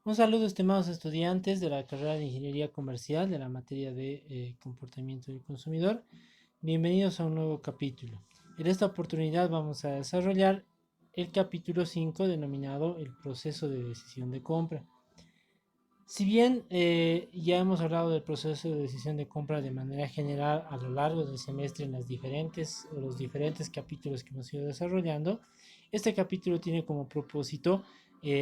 Un saludo, estimados estudiantes de la carrera de Ingeniería Comercial de la materia de Comportamiento del Consumidor. Bienvenidos a un nuevo capítulo. En esta oportunidad vamos a desarrollar el capítulo 5 denominado el proceso de decisión de compra. Si bien ya hemos hablado del proceso de decisión de compra de manera general a lo largo del semestre en los diferentes capítulos que hemos ido desarrollando, este capítulo tiene como propósito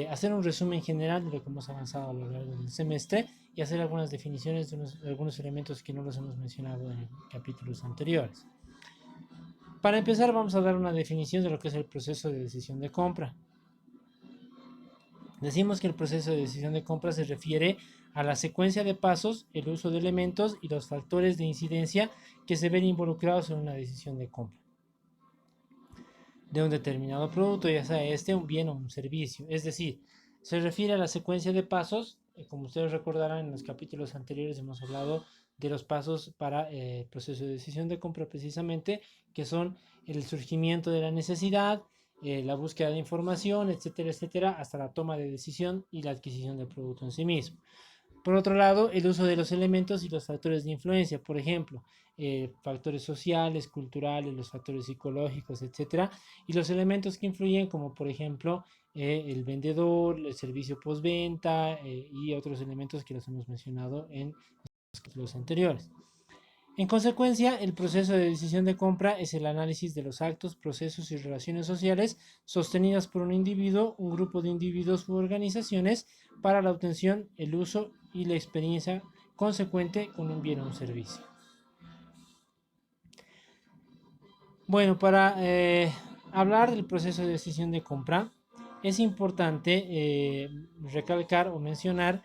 hacer un resumen general de lo que hemos avanzado a lo largo del semestre y hacer algunas definiciones de algunos elementos que no los hemos mencionado en capítulos anteriores. Para empezar, vamos a dar una definición de lo que es el proceso de decisión de compra. Decimos que el proceso de decisión de compra se refiere a la secuencia de pasos, el uso de elementos y los factores de incidencia que se ven involucrados en una decisión de compra de un determinado producto, ya sea este un bien o un servicio. Es decir, se refiere a la secuencia de pasos, como ustedes recordarán en los capítulos anteriores hemos hablado de los pasos para el proceso de decisión de compra precisamente, que son el surgimiento de la necesidad, la búsqueda de información, etcétera, etcétera, hasta la toma de decisión y la adquisición del producto en sí mismo. Por otro lado, el uso de los elementos y los factores de influencia, por ejemplo, factores sociales, culturales, los factores psicológicos, etcétera, y los elementos que influyen, como por ejemplo el vendedor, el servicio postventa y otros elementos que los hemos mencionado en los capítulos anteriores. En consecuencia, el proceso de decisión de compra es el análisis de los actos, procesos y relaciones sociales sostenidas por un individuo, un grupo de individuos u organizaciones para la obtención, el uso y la experiencia consecuente con un bien o un servicio. Bueno, para hablar del proceso de decisión de compra, es importante recalcar o mencionar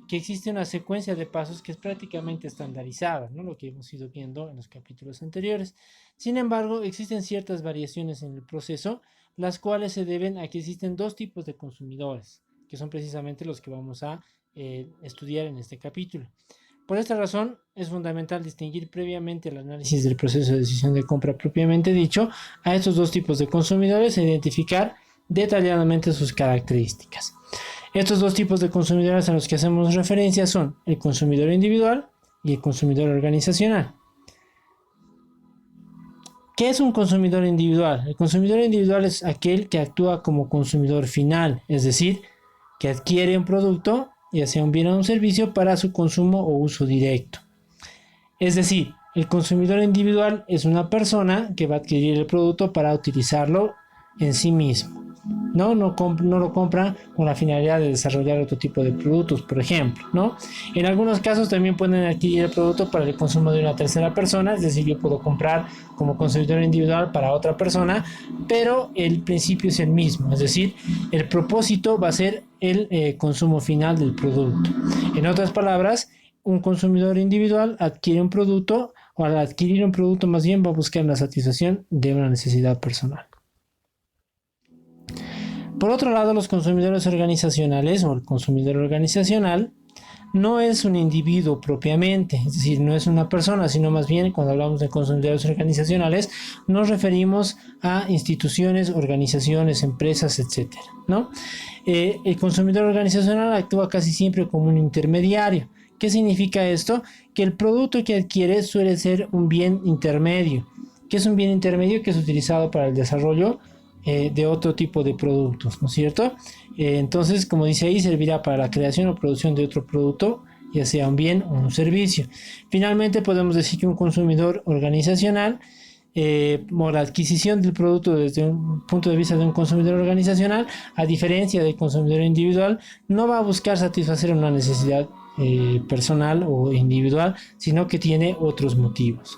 que existe una secuencia de pasos que es prácticamente estandarizada, ¿no? Lo que hemos ido viendo en los capítulos anteriores. Sin embargo, existen ciertas variaciones en el proceso, las cuales se deben a que existen dos tipos de consumidores, que son precisamente los que vamos a estudiar en este capítulo. Por esta razón, es fundamental distinguir previamente el análisis del proceso de decisión de compra propiamente dicho a estos dos tipos de consumidores e identificar detalladamente sus características. Estos dos tipos de consumidores a los que hacemos referencia son el consumidor individual y el consumidor organizacional. ¿Qué es un consumidor individual? El consumidor individual es aquel que actúa como consumidor final, es decir, que adquiere un producto, ya sea un bien o un servicio, para su consumo o uso directo. Es decir, el consumidor individual es una persona que va a adquirir el producto para utilizarlo en sí mismo. No lo compra con la finalidad de desarrollar otro tipo de productos, por ejemplo, ¿no? En algunos casos también pueden adquirir el producto para el consumo de una tercera persona, es decir, yo puedo comprar como consumidor individual para otra persona, pero el principio es el mismo, es decir, el propósito va a ser el consumo final del producto. En otras palabras, un consumidor individual adquiere un producto, o al adquirir un producto más bien va a buscar la satisfacción de una necesidad personal. Por otro lado, los consumidores organizacionales o el consumidor organizacional no es un individuo propiamente, es decir, no es una persona, sino más bien cuando hablamos de consumidores organizacionales nos referimos a instituciones, organizaciones, empresas, etcétera, ¿no? El consumidor organizacional actúa casi siempre como un intermediario. ¿Qué significa esto? Que el producto que adquiere suele ser un bien intermedio. ¿Qué es un bien intermedio? Que es utilizado para el desarrollo de otro tipo de productos, ¿no es cierto? Entonces, como dice ahí, servirá para la creación o producción de otro producto, ya sea un bien o un servicio. Finalmente, podemos decir que un consumidor organizacional, o la adquisición del producto desde un punto de vista de un consumidor organizacional, a diferencia del consumidor individual, no va a buscar satisfacer una necesidad personal o individual, sino que tiene otros motivos.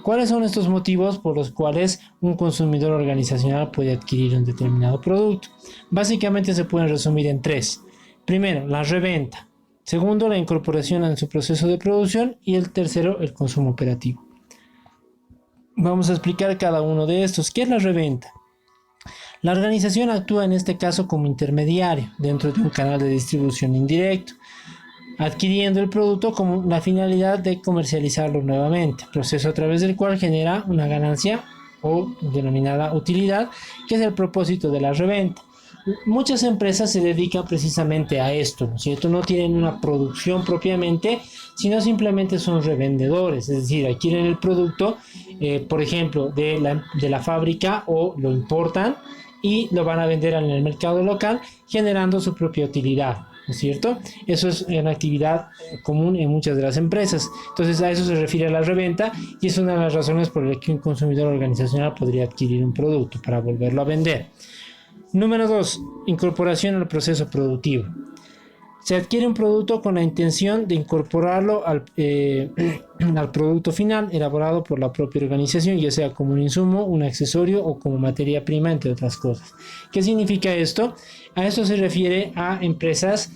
¿Cuáles son estos motivos por los cuales un consumidor organizacional puede adquirir un determinado producto? Básicamente se pueden resumir en tres. Primero, la reventa. Segundo, la incorporación en su proceso de producción. Y el tercero, el consumo operativo. Vamos a explicar cada uno de estos. ¿Qué es la reventa? La organización actúa en este caso como intermediario dentro de un canal de distribución indirecto, adquiriendo el producto con la finalidad de comercializarlo nuevamente, proceso a través del cual genera una ganancia o denominada utilidad, que es el propósito de la reventa. Muchas empresas se dedican precisamente a esto, ¿no es cierto? No tienen una producción propiamente, sino simplemente son revendedores, es decir, adquieren el producto, por ejemplo, de la fábrica o lo importan y lo van a vender en el mercado local, generando su propia utilidad, ¿no es cierto? Eso es una actividad común en muchas de las empresas. Entonces a eso se refiere a la reventa y es una de las razones por las que un consumidor organizacional podría adquirir un producto para volverlo a vender. Número 2. Incorporación al proceso productivo. Se adquiere un producto con la intención de incorporarlo al producto final elaborado por la propia organización, ya sea como un insumo, un accesorio o como materia prima, entre otras cosas. ¿Qué significa esto? A esto se refiere a empresas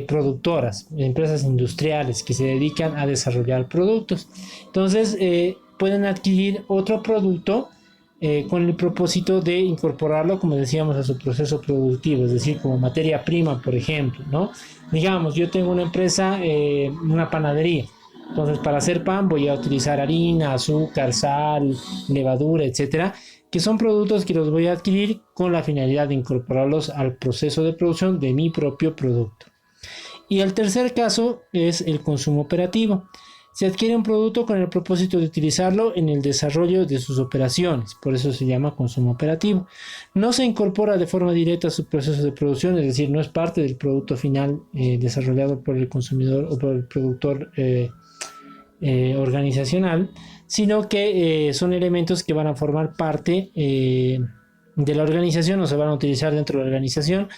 productoras, empresas industriales que se dedican a desarrollar productos. Entonces, pueden adquirir otro producto con el propósito de incorporarlo, como decíamos, a su proceso productivo, es decir, como materia prima, por ejemplo, ¿no? Digamos, yo tengo una empresa, una panadería, entonces para hacer pan voy a utilizar harina, azúcar, sal, levadura, etcétera, que son productos que los voy a adquirir con la finalidad de incorporarlos al proceso de producción de mi propio producto. Y el tercer caso es el consumo operativo. Se adquiere un producto con el propósito de utilizarlo en el desarrollo de sus operaciones, por eso se llama consumo operativo. No se incorpora de forma directa a su proceso de producción, es decir, no es parte del producto final desarrollado por el consumidor o por el productor organizacional, sino que son elementos que van a formar parte de la organización o se van a utilizar dentro de la organización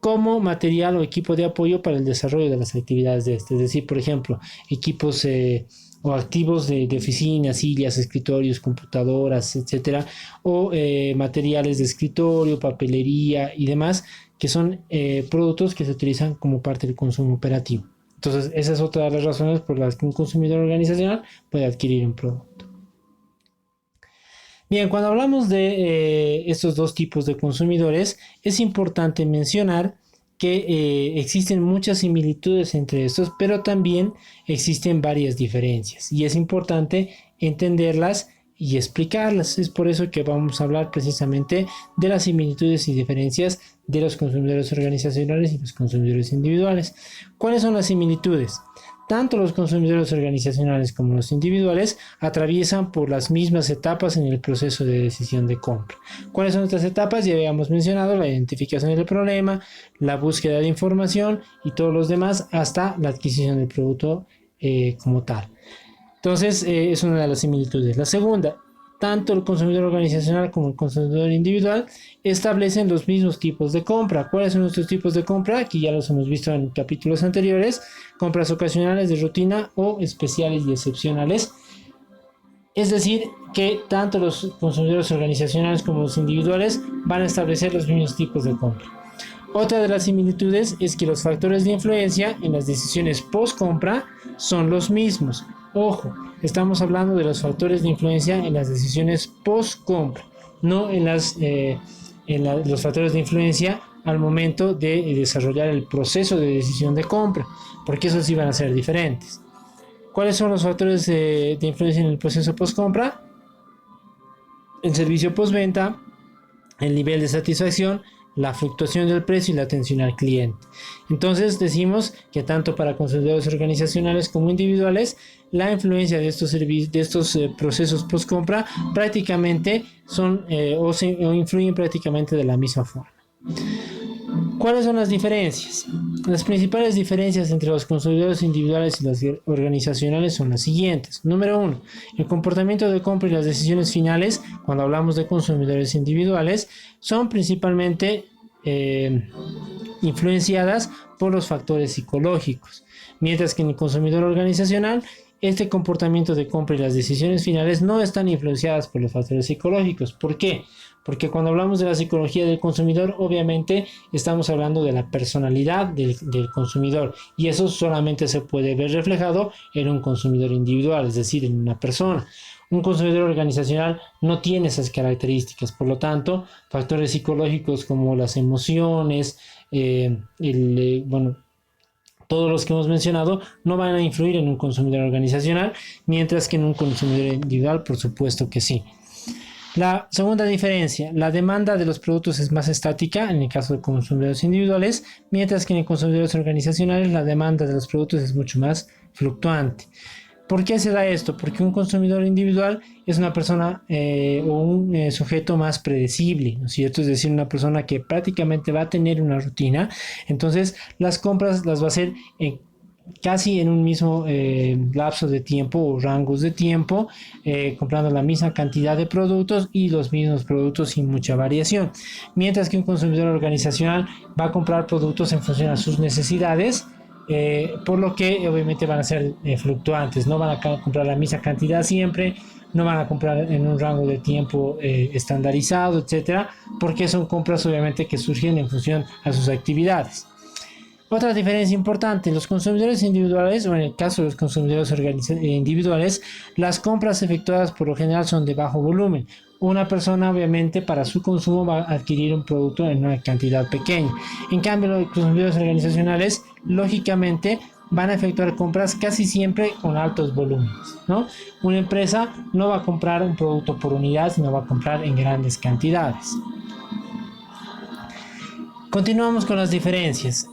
como material o equipo de apoyo para el desarrollo de las actividades de este. Es decir, por ejemplo, equipos o activos de oficinas, sillas, escritorios, computadoras, etcétera, o materiales de escritorio, papelería y demás, que son productos que se utilizan como parte del consumo operativo. Entonces, esa es otra de las razones por las que un consumidor organizacional puede adquirir un producto. Bien, cuando hablamos de estos dos tipos de consumidores, es importante mencionar que existen muchas similitudes entre estos, pero también existen varias diferencias y es importante entenderlas y explicarlas. Es por eso que vamos a hablar precisamente de las similitudes y diferencias de los consumidores organizacionales y los consumidores individuales. ¿Cuáles son las similitudes? Tanto los consumidores organizacionales como los individuales atraviesan por las mismas etapas en el proceso de decisión de compra. ¿Cuáles son estas etapas? Ya habíamos mencionado la identificación del problema, la búsqueda de información y todos los demás hasta la adquisición del producto como tal. Entonces, es una de las similitudes. La segunda, tanto el consumidor organizacional como el consumidor individual establecen los mismos tipos de compra. ¿Cuáles son nuestros tipos de compra? Aquí ya los hemos visto en capítulos anteriores. Compras ocasionales, de rutina o especiales y excepcionales. Es decir, que tanto los consumidores organizacionales como los individuales van a establecer los mismos tipos de compra. Otra de las similitudes es que los factores de influencia en las decisiones post-compra son los mismos. Ojo, estamos hablando de los factores de influencia en las decisiones post-compra, no en los factores de influencia al momento de desarrollar el proceso de decisión de compra, porque esos sí van a ser diferentes. ¿Cuáles son los factores de influencia en el proceso post-compra? El servicio postventa, el nivel de satisfacción, la fluctuación del precio y la atención al cliente. Entonces decimos que tanto para consumidores organizacionales como individuales, la influencia de estos procesos post compra prácticamente son o influyen prácticamente de la misma forma. ¿Cuáles son las diferencias? Las principales diferencias entre los consumidores individuales y los organizacionales son las siguientes. Número 1. El comportamiento de compra y las decisiones finales, cuando hablamos de consumidores individuales, son principalmente influenciadas por los factores psicológicos, mientras que en el consumidor organizacional, este comportamiento de compra y las decisiones finales no están influenciadas por los factores psicológicos. ¿Por qué? Porque cuando hablamos de la psicología del consumidor, obviamente estamos hablando de la personalidad del consumidor y eso solamente se puede ver reflejado en un consumidor individual, es decir, en una persona. Un consumidor organizacional no tiene esas características, por lo tanto, factores psicológicos como las emociones, todos los que hemos mencionado no van a influir en un consumidor organizacional, mientras que en un consumidor individual, por supuesto que sí. La segunda diferencia, la demanda de los productos es más estática en el caso de consumidores individuales, mientras que en consumidores organizacionales la demanda de los productos es mucho más fluctuante. ¿Por qué se da esto? Porque un consumidor individual es una persona o un sujeto más predecible, ¿no es cierto? Es decir, una persona que prácticamente va a tener una rutina, entonces las compras las va a hacer casi en un mismo lapso de tiempo o rangos de tiempo, comprando la misma cantidad de productos y los mismos productos sin mucha variación. Mientras que un consumidor organizacional va a comprar productos en función a sus necesidades, por lo que obviamente van a ser fluctuantes, no van a comprar la misma cantidad siempre, no van a comprar en un rango de tiempo estandarizado, etcétera, porque son compras obviamente que surgen en función a sus actividades. Otra diferencia importante, los consumidores individuales, o en el caso de los consumidores individuales, las compras efectuadas por lo general son de bajo volumen. Una persona obviamente para su consumo va a adquirir un producto en una cantidad pequeña. En cambio, los consumidores organizacionales, lógicamente, van a efectuar compras casi siempre con altos volúmenes, ¿no? Una empresa no va a comprar un producto por unidad, sino va a comprar en grandes cantidades. Continuamos con las diferencias.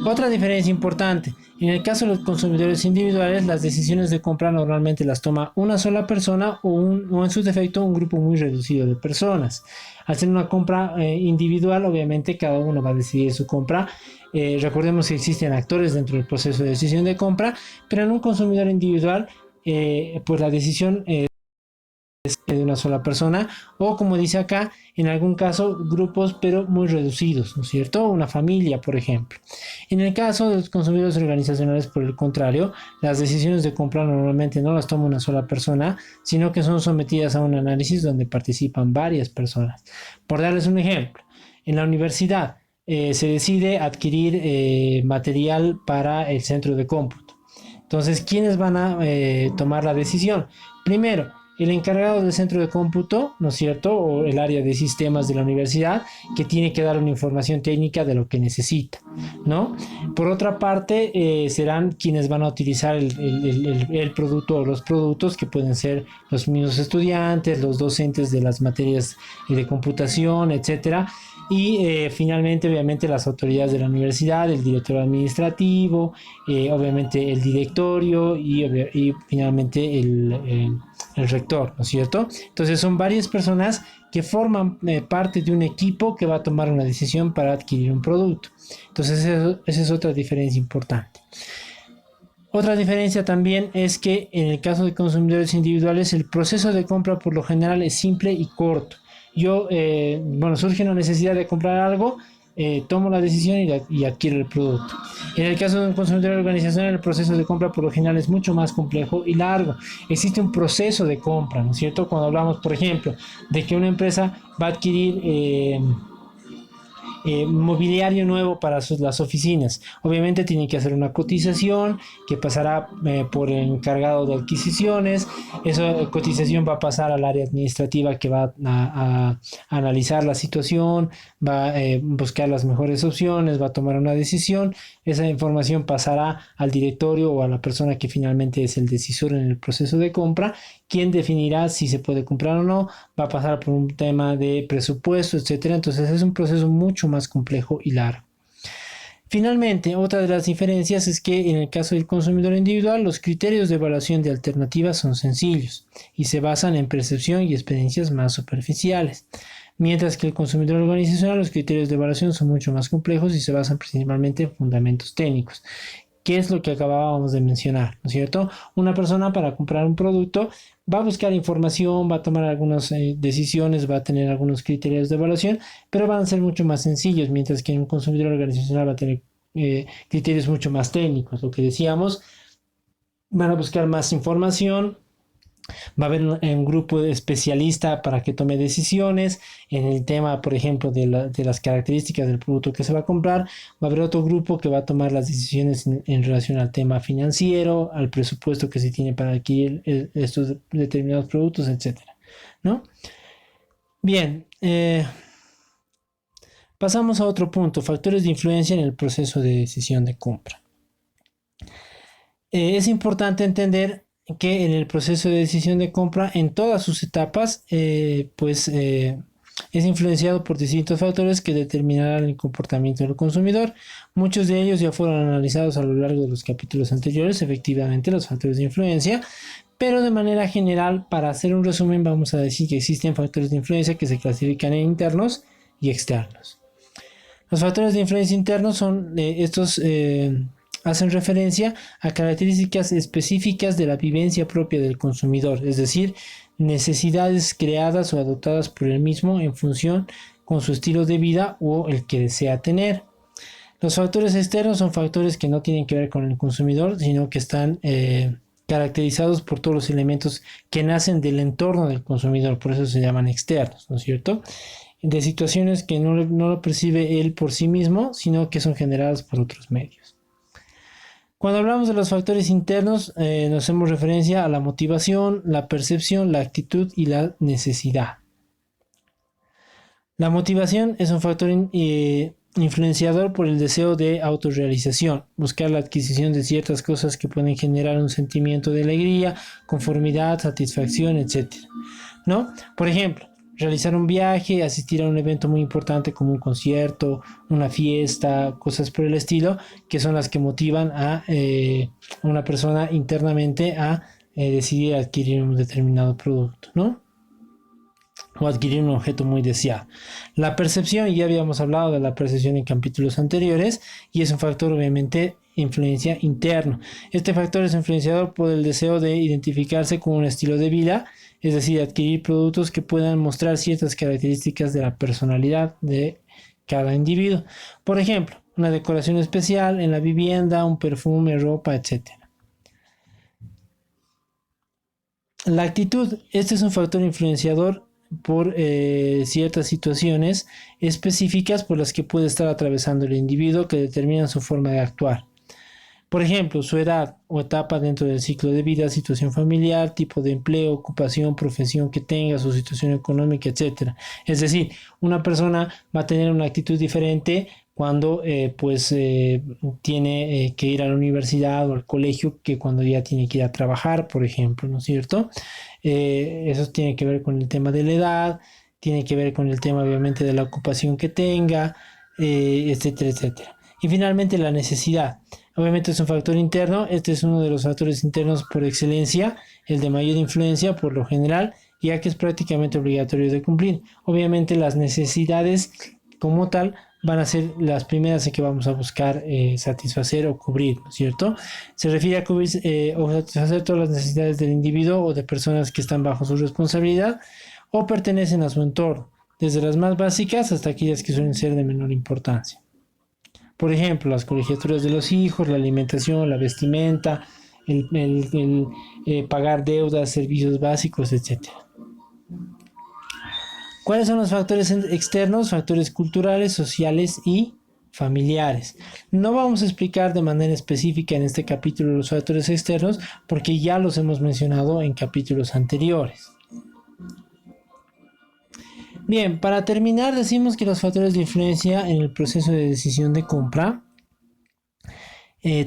Otra diferencia importante, en el caso de los consumidores individuales, las decisiones de compra normalmente las toma una sola persona o en su defecto un grupo muy reducido de personas. Al ser una compra individual, obviamente cada uno va a decidir su compra. Recordemos que existen actores dentro del proceso de decisión de compra, pero en un consumidor individual, pues la decisión de una sola persona o como dice acá, en algún caso grupos pero muy reducidos, ¿no es cierto? Una familia, por ejemplo. En el caso de los consumidores organizacionales, por el contrario, las decisiones de compra normalmente no las toma una sola persona, sino que son sometidas a un análisis donde participan varias personas. Por darles un ejemplo, en la universidad se decide adquirir material para el centro de cómputo. Entonces, ¿quiénes van a tomar la decisión? Primero, el encargado del centro de cómputo, ¿no es cierto? O el área de sistemas de la universidad, que tiene que dar una información técnica de lo que necesita, ¿no? Por otra parte, serán quienes van a utilizar el producto o los productos, que pueden ser los mismos estudiantes, los docentes de las materias de computación, etcétera. Y finalmente, obviamente, las autoridades de la universidad, el director administrativo, obviamente el directorio y finalmente el rector, ¿no es cierto? Entonces son varias personas que forman parte de un equipo que va a tomar una decisión para adquirir un producto. Entonces esa es otra diferencia importante. Otra diferencia también es que en el caso de consumidores individuales el proceso de compra por lo general es simple y corto. Surge una necesidad de comprar algo, tomo la decisión y adquiero el producto. En el caso de un consumidor organizacional, el proceso de compra por lo general es mucho más complejo y largo. Existe un proceso de compra, ¿no es cierto? Cuando hablamos, por ejemplo, de que una empresa va a adquirir mobiliario nuevo para las oficinas. Obviamente tiene que hacer una cotización que pasará por el encargado de adquisiciones. Esa cotización va a pasar al área administrativa que va a analizar la situación, va a buscar las mejores opciones, va a tomar una decisión. Esa información pasará al directorio o a la persona que finalmente es el decisor en el proceso de compra, quien definirá si se puede comprar o no, va a pasar por un tema de presupuesto, etcétera. Entonces es un proceso mucho más complejo y largo. Finalmente, otra de las diferencias es que en el caso del consumidor individual, los criterios de evaluación de alternativas son sencillos y se basan en percepción y experiencias más superficiales. Mientras que el consumidor organizacional, los criterios de evaluación son mucho más complejos y se basan principalmente en fundamentos técnicos. ¿Qué es lo que acabábamos de mencionar? ¿No es cierto? Una persona para comprar un producto va a buscar información, va a tomar algunas decisiones, va a tener algunos criterios de evaluación, pero van a ser mucho más sencillos, mientras que un consumidor organizacional va a tener criterios mucho más técnicos. Lo que decíamos, van a buscar más información, va a haber un grupo de especialista para que tome decisiones en el tema, por ejemplo, de las características del producto que se va a comprar. Va a haber otro grupo que va a tomar las decisiones en relación al tema financiero, al presupuesto que se tiene para adquirir estos determinados productos, etcétera, ¿no? Bien, pasamos a otro punto, factores de influencia en el proceso de decisión de compra. Es importante entender que en el proceso de decisión de compra, en todas sus etapas, es influenciado por distintos factores que determinarán el comportamiento del consumidor. Muchos de ellos ya fueron analizados a lo largo de los capítulos anteriores, efectivamente, los factores de influencia, pero de manera general, para hacer un resumen, vamos a decir que existen factores de influencia que se clasifican en internos y externos. Los factores de influencia internos son hacen referencia a características específicas de la vivencia propia del consumidor, es decir, necesidades creadas o adoptadas por él mismo en función con su estilo de vida o el que desea tener. Los factores externos son factores que no tienen que ver con el consumidor, sino que están caracterizados por todos los elementos que nacen del entorno del consumidor, por eso se llaman externos, ¿no es cierto? De situaciones que no lo percibe él por sí mismo, sino que son generadas por otros medios. Cuando hablamos de los factores internos, nos hacemos referencia a la motivación, la percepción, la actitud y la necesidad. La motivación es un factor influenciador por el deseo de autorrealización, buscar la adquisición de ciertas cosas que pueden generar un sentimiento de alegría, conformidad, satisfacción, etc., ¿no? Por ejemplo, realizar un viaje, asistir a un evento muy importante como un concierto, una fiesta, cosas por el estilo, que son las que motivan a una persona internamente a decidir adquirir un determinado producto, ¿no? O adquirir un objeto muy deseado. La percepción, ya habíamos hablado de la percepción en capítulos anteriores, y es un factor obviamente influencia interno. Este factor es influenciado por el deseo de identificarse con un estilo de vida, es decir, adquirir productos que puedan mostrar ciertas características de la personalidad de cada individuo. Por ejemplo, una decoración especial en la vivienda, un perfume, ropa, etc. La actitud, este es un factor influenciador por ciertas situaciones específicas por las que puede estar atravesando el individuo que determinan su forma de actuar. Por ejemplo, su edad o etapa dentro del ciclo de vida, situación familiar, tipo de empleo, ocupación, profesión que tenga, su situación económica, etc. Es decir, una persona va a tener una actitud diferente cuando tiene que ir a la universidad o al colegio que cuando ya tiene que ir a trabajar, por ejemplo, ¿no es cierto? Eso tiene que ver con el tema de la edad, tiene que ver con el tema obviamente de la ocupación que tenga, etcétera, etcétera. Y finalmente la necesidad. Obviamente es un factor interno, este es uno de los factores internos por excelencia, el de mayor influencia por lo general, ya que es prácticamente obligatorio de cumplir. Obviamente las necesidades como tal van a ser las primeras en que vamos a buscar satisfacer o cubrir, ¿no es cierto? Se refiere a cubrir o satisfacer todas las necesidades del individuo o de personas que están bajo su responsabilidad o pertenecen a su entorno, desde las más básicas hasta aquellas que suelen ser de menor importancia. Por ejemplo, las colegiaturas de los hijos, la alimentación, la vestimenta, el pagar deudas, servicios básicos, etc. ¿Cuáles son los factores externos? Factores culturales, sociales y familiares. No vamos a explicar de manera específica en este capítulo los factores externos porque ya los hemos mencionado en capítulos anteriores. Bien, para terminar decimos que los factores de influencia en el proceso de decisión de compra,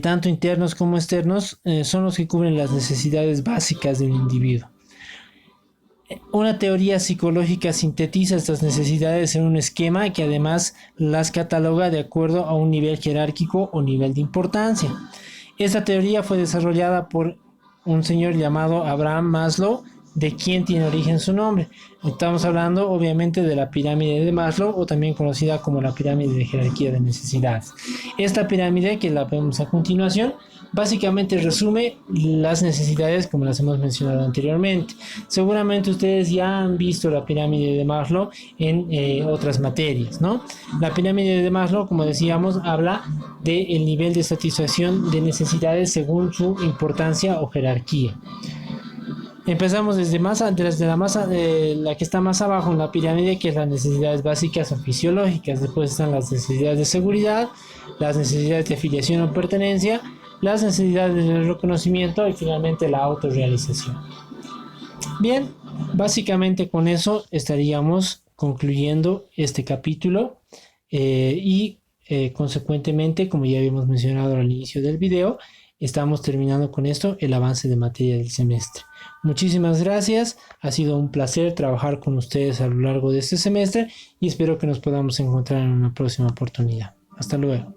tanto internos como externos, son los que cubren las necesidades básicas de un individuo. Una teoría psicológica sintetiza estas necesidades en un esquema que además las cataloga de acuerdo a un nivel jerárquico o nivel de importancia. Esta teoría fue desarrollada por un señor llamado Abraham Maslow, de quien tiene origen su nombre. Estamos hablando obviamente de la pirámide de Maslow, o también conocida como la pirámide de jerarquía de necesidades. Esta pirámide, que la vemos a continuación, básicamente resume las necesidades como las hemos mencionado anteriormente. Seguramente ustedes ya han visto la pirámide de Maslow en otras materias, ¿no? La pirámide de Maslow, como decíamos, habla del nivel de satisfacción de necesidades según su importancia o jerarquía. Empezamos desde la que está más abajo en la pirámide, que es las necesidades básicas o fisiológicas. Después están las necesidades de seguridad, las necesidades de afiliación o pertenencia, las necesidades de reconocimiento y finalmente la autorrealización. Bien, básicamente con eso estaríamos concluyendo este capítulo y consecuentemente, como ya habíamos mencionado al inicio del video, estamos terminando con esto el avance de materia del semestre. Muchísimas gracias, ha sido un placer trabajar con ustedes a lo largo de este semestre y espero que nos podamos encontrar en una próxima oportunidad. Hasta luego.